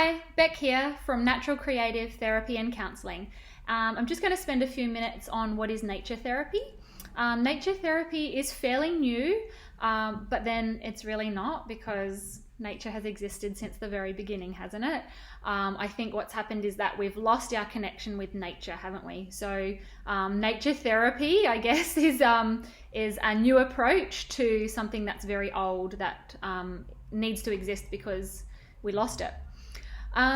Hi, Bec here from Natural Creative Therapy and Counselling. I'm just going to spend a few minutes on what is nature therapy. Nature therapy is fairly new, but then it's really not, because nature has existed since the very beginning, hasn't it? I think what's happened is that we've lost our connection with nature, haven't we? So nature therapy, I guess, is a new approach to something that's very old, that needs to exist because we lost it.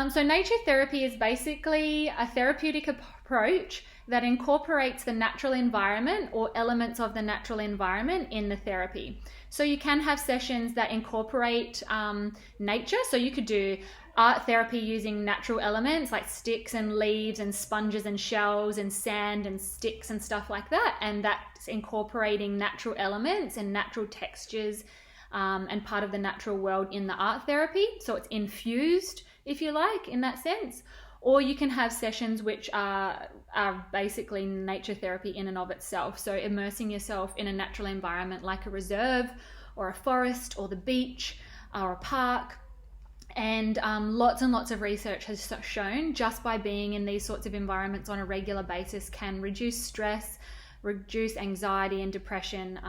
So nature therapy is basically a therapeutic approach that incorporates the natural environment or elements of the natural environment in the therapy. So you can have sessions that incorporate nature. So you could do art therapy using natural elements like sticks and leaves and sponges and shells and sand and sticks and stuff like that. And that's incorporating natural elements and natural textures and part of the natural world in the art therapy. So it's infused, if you like, in that sense. Or you can have sessions which are basically nature therapy in and of itself. So immersing yourself in a natural environment like a reserve or a forest or the beach or a park. And lots of research has shown just by being in these sorts of environments on a regular basis can reduce stress, reduce anxiety and depression,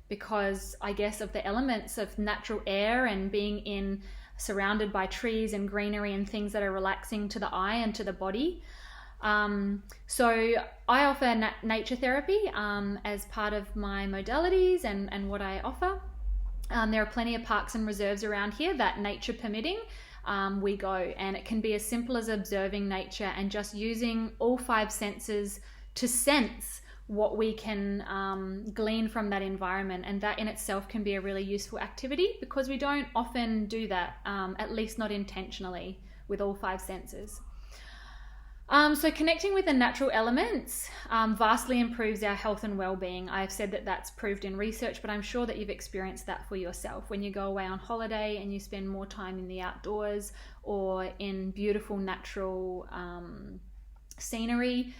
because I guess of the elements of natural air and being surrounded by trees and greenery and things that are relaxing to the eye and to the body. So I offer nature therapy as part of my modalities and what I offer. There are plenty of parks and reserves around here that, nature permitting, we go, and it can be as simple as observing nature and just using all five senses to sense what we can glean from that environment. And that in itself can be a really useful activity, because we don't often do that, at least not intentionally, with all five senses. So connecting with the natural elements vastly improves our health and well-being. I've said that that's proved in research, but I'm sure that you've experienced that for yourself. When you go away on holiday and you spend more time in the outdoors or in beautiful natural scenery,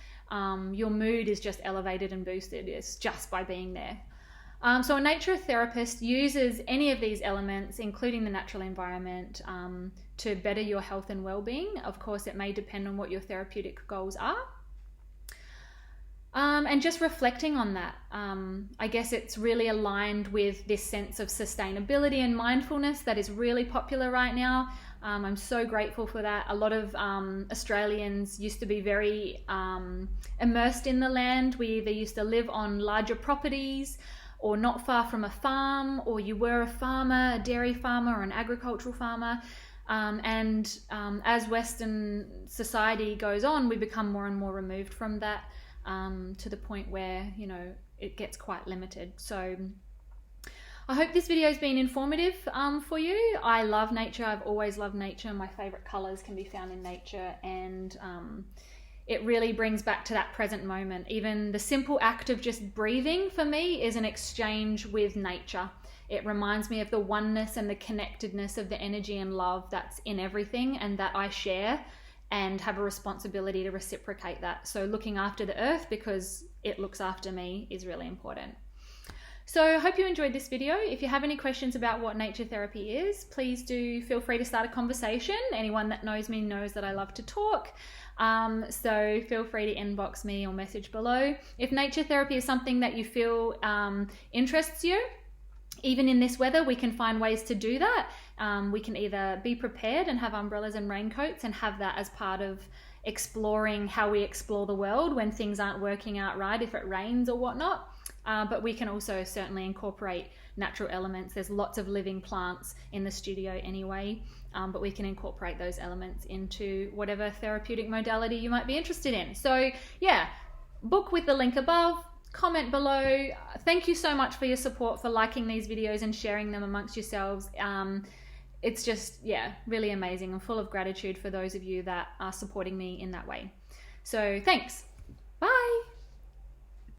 your mood is just elevated and boosted. It's just by being there. So a nature therapist uses any of these elements, including the natural environment, to better your health and well-being. Of course, it may depend on what your therapeutic goals are. And just reflecting on that, I guess it's really aligned with this sense of sustainability and mindfulness that is really popular right now. I'm so grateful for that. A lot of Australians used to be very immersed in the land. We either used to live on larger properties or not far from a farm, or you were a farmer, a dairy farmer or an agricultural farmer. As Western society goes on, we become more and more removed from that, to the point where, it gets quite limited. So I hope this video has been informative for you. I love nature. I've always loved nature. My favorite colors can be found in nature, and it really brings back to that present moment. Even the simple act of just breathing for me is an exchange with nature. It reminds me of the oneness and the connectedness of the energy and love that's in everything, and that I share and have a responsibility to reciprocate that. So looking after the earth because it looks after me is really important. So I hope you enjoyed this video. If you have any questions about what nature therapy is, please do feel free to start a conversation. Anyone that knows me knows that I love to talk. So feel free to inbox me or message below. If nature therapy is something that you feel interests you, even in this weather, we can find ways to do that. We can either be prepared and have umbrellas and raincoats and have that as part of exploring how we explore the world when things aren't working out right, if it rains or whatnot. But we can also certainly incorporate natural elements. There's lots of living plants in the studio anyway, but we can incorporate those elements into whatever therapeutic modality you might be interested in. So yeah, book with the link above, comment below. Thank you so much for your support, for liking these videos and sharing them amongst yourselves. It's just, really amazing. I'm full of gratitude for those of you that are supporting me in that way. So thanks. Bye.